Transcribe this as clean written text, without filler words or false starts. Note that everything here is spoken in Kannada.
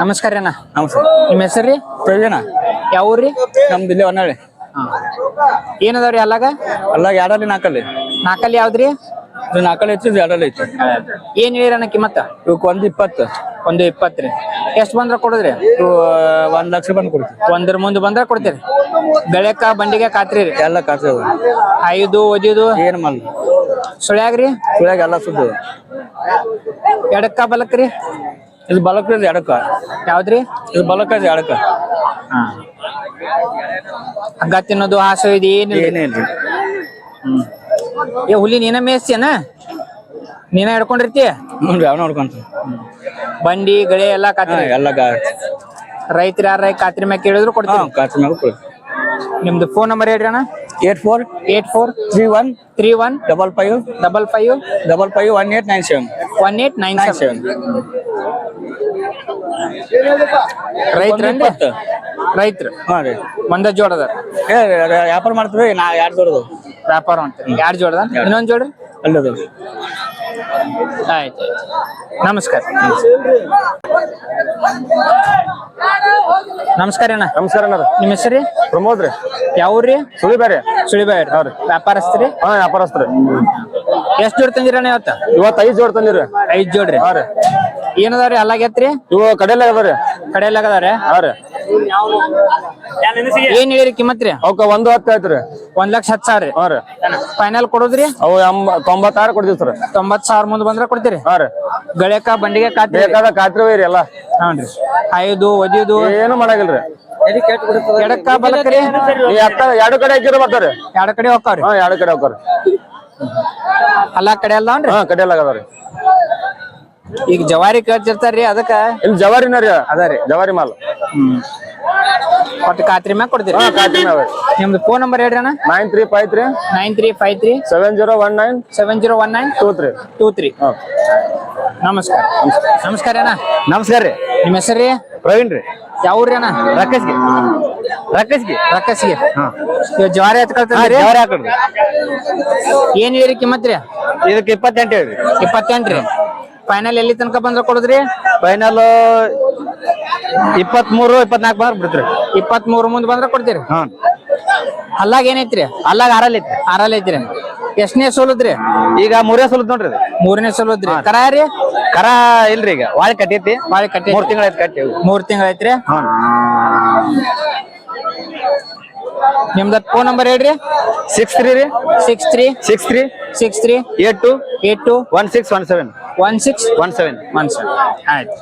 ನಮಸ್ಕಾರ ಅಣ್ಣ. ನಮಸ್ಕಾರ. ನಿಮ್ಮ ಹೆಸರು ರೀ? ಪ್ರವೀಣ. ಯಾವ ಊರ್ರಿ? ನಮ್ದು ಇಲ್ಲಿ ಹೊನ್ನಾಳಿ. ಏನದಾವ್ರಿ ಅಲ್ಲಾಗ? ಅಲ್ಲ ಎರಡಲ್ಲಿ ನಾಲ್ಕಲ್ಲಿ. ನಾಲ್ಕಲ್ಲಿ ಯಾವ್ದ್ರಿ? ಇದು ನಾಲ್ಕಲ್ಲಿ ಐತಿ, ಇದು ಎರಡಲ್ಲಿ ಐತಿ. ಏನ್ ಹೇಳಿರಣ್ಣ ಕಿಮ್ಮತ್ತ? ಇವಕ್ಕೆ 120. 120 ರೀ. ಎಷ್ಟು ಬಂದ್ರ ಕೊಡುದ್ರಿ? ಇವು 1 ಲಕ್ಷ ಬಂದು ಕೊಡ್ತೀವಿ. ಒಂದ್ರ ಮುಂದೆ ಬಂದ್ರ ಕೊಡ್ತೀರಿ? ಬೆಳೆಕ ಬಂಡಿಗೆ ಖಾತ್ರಿ ರೀ? ಎಲ್ಲ ಖಾತೆ ಅದ. ಐದು ಒದಿದು ಏನು ಮಲ್ ಸುಳ್ಯಾಗ್ರಿ? ಸುಳ್ಯಾಗ ಎಲ್ಲ ಸುದ್ದು. ಎಡಕ್ಕ ಬಲಕ್ರಿ? ಇದು ಬಲಕ್ಕ, ಇದು ಎಡಕ್ಕ. ಯಾವ್ದ್ರಿ? ಇದು ಬಲಕ್ಕ, ಇದು ಎಡಕ್ಕ. ಹಗ್ಗ ತಿನ್ನೋದು ಹಾಸು ಇದು ಏನಿಲ್ಲ? ಏನಿಲ್ರಿ. ಏ ಹುಲಿ ನೀನ ಮೇಯ್ಸ್ತೀಯನ? ನೀನ ಹಿಡ್ಕೊಂಡಿರ್ತಿ? ನೋಡ್ರಿ ಯಾವ ನೋಡ್ಕೊಂತ ಬಂಡಿ ಗಳೆ ಎಲ್ಲಾ ಖಾತ್ರಿ? ಎಲ್ಲ ರೈತರ ಯಾರ ಖಾತ್ರಿ ಮ್ಯಾಗ ಕೇಳಿದ್ರು ಕೊಡ್ತೀವಿ? ಖಾತೆ ಮ್ಯಾಗ ಕೊಡ್ತೀವಿ. ನಿಮ್ದು ಫೋನ್ ನಂಬರ್ ಹೇಳ್ರಿ ಅಣ್ಣ. 8431 31 55 55 55 1897. 1897. ರೈತರು ಹಾಂ ರೀ. ಒಂದ ಜೋಡದ ವ್ಯಾಪಾರ ಮಾಡ್ತೀವಿ. ನಾ 2 ಜೋಡದು ವ್ಯಾಪಾರ ಮಾಡ್ತೀವಿ. 2 ಜೋಡದ? ಇನ್ನೊಂದ್ ಜೋಡ್ರಿ ಅಲ್ಲದು. ಆಯ್ತು. ನಮಸ್ಕಾರ. ನಮಸ್ಕಾರ ಅಣ್ಣ. ನಮಸ್ಕಾರ ಅಣ್ಣ. ನಿಮ್ಮ ಹೆಸರು? ಪ್ರಮೋದ್ ರೀ. ಯಾವ ಊರ್ರಿ? ಸುಳಿಬೇರೆ. ಸುಳಿಬೇರಿ. ಅವ್ರಿ ವ್ಯಾಪಾರಸ್ತ್ರಿ? ಹಾ, ವ್ಯಾಪಾರಸ್ತ್ರಿ. ಎಷ್ಟ್ ಜೋಡ್ ತಂದಿರಣ್ಣ ಇವತ್ತ? ಇವತ್ತು 5 ಜೋಡ್ ತಂದಿರಿ. 5 ಜೋಡ್ರಿ. ಹಾ ರೀ. ಏನದಾವ್ರಿ ಅಲ್ಲಾಗೈತ್ರಿ? ಇವು ಕಡೆಯಲ್ಲ ಅದಾವ್ರಿ. ಕಡೆಯಲ್ಲಾಗದಾವ್ರಿ? ಹಾ ರೀ. ಏನ್ ಹೇಳಿರಿ ಕಿಮ್ಮತ್ರಿ? ಅವಕ್ಕ 110 ಆಯ್ತ್ರಿ. 1,10,000. ಹಾ ರೀ. ಫೈನಲ್ ಕೊಡೋದ್ರಿ? ಅವು 96 ಕೊಡ್ತೀವಿ ಸರ್. 90,000 ಮುಂದೆ ಬಂದ್ರ ಕೊಡ್ತೀರಿ? ಹಾ ರೀ. ಗಳಕ ಬಂಡಿಗೆ ಖಾತ್ರಿ? ಬೇಕಾದ ಖಾತ್ರಿ ರೀ ಎಲ್ಲ. ಹಾನ್ರಿ. ಐದು ಒದಿದು ಏನು ಮಾಡಾಗಿಲ್ರಿ. ಎಡಕ್ಕ ಬಲಕ್ರಿ? ಈ ಅತ್ತ 2 ಕಡೆ ಹಾಕಿರ ಬರ್ತಾರ. 2 ಕಡೆ ಹೋಗ್ತಾವ್ರಿ? ಹಾ, 2 ಕಡೆ ಹೋಗ್ತಾರ. ಅಲ್ಲ ಕಡೆ ಅಲ್ಲನ್ರಿ? ಹಾ, ಕಡೆಯಲ್ಲ ಅದಾವ್ರಿ. ಈಗ ಜವಾರಿ ಕೇಳ್ತಿರ್ತಾರ್ರಿ ಅದಕ್ಕ? ಇಲ್ಲಿ ಜವಾರಿನ ರೀ ಅದಾರಿ. ಜವಾರಿ ಮಾಲ್. ಒಟ್ಟು ಖಾತ್ರಿ ಮ್ಯಾಗ ಕೊಡ್ತೀರಿ? ಹಾ, ಖಾತ್ರಿ ಮ್ಯಾಗ. ನಿಮ್ದು ಫೋನ್ ನಂಬರ್ ಹೇಳ್ರಿ ಅಣ್ಣ. 9353 9353 7019 7019 23. ನಮಸ್ಕಾರ. ನಮಸ್ಕಾರ ಅಣ್ಣ. ನಮಸ್ಕಾರ ರೀ. ನಿಮ್ಮ ಹೆಸರು ರೀ? ಪ್ರವೀಣ್ ರೀ. ಯಾವ ಊರ್ರಿ ಅಣ್ಣ? ರಕ್ಕಸ್ಗೆ. ಇವ್ ಜವಾರಿ ಹತ್ಕೊಳ್ತೀರಿ? ಜವಾರಿ ಹಾಕೊಡ್ರಿ. ಏನ್ ಹೇಳಿರಿ ಕಿಮ್ಮತ್ರಿ? ಇದಕ್ಕೆ 28 ಹೇಳ್ರಿ. 28 ರೀ. ಫೈನಲ್ ಎಲ್ಲಿ ತನಕ ಬಂದ್ರ ಕೊಡುದ್ರಿ? ಫೈನಲ್ 23 24 ಬಂದ್ರ ಬಿಡ್ತೀರಿ. 23 ಮುಂದೆ ಬಂದ್ರ ಕೊಡ್ತೀರಿ? ಹಾ. ಅಲ್ಲಾಗ ಏನೈತ್ರಿ? ಅಲ್ಲಾಗ 6 ಐತ್ರಿ. 6 ಐತ್ರಿ. ಎಷ್ಟನೇ ಸೋಲದ್ರಿ? ಈಗ 3ನೇ ಸೋಲದ್ ನೋಡ್ರಿ. 3ನೇ ಸೋಲದ್ರಿ. ಕರ ರೀ? ಕರ ಇಲ್ರಿ. ಈಗ ವಾಳಿ ಕಟ್ಟೈತಿ. ಬಾಳಿ ಕಟ್ಟಿ 3 ತಿಂಗಳ ಐತಿ ಕಟ್ಟಿ. 3 ತಿಂಗಳ ಐತ್ರಿ. ನಿಮ್ದ ಫೋನ್ ನಂಬರ್ ಹೇಳ್ರಿ. 63 ರೀ. 63 63 63 82 82 1617 16 17. ಆಯ್ತು.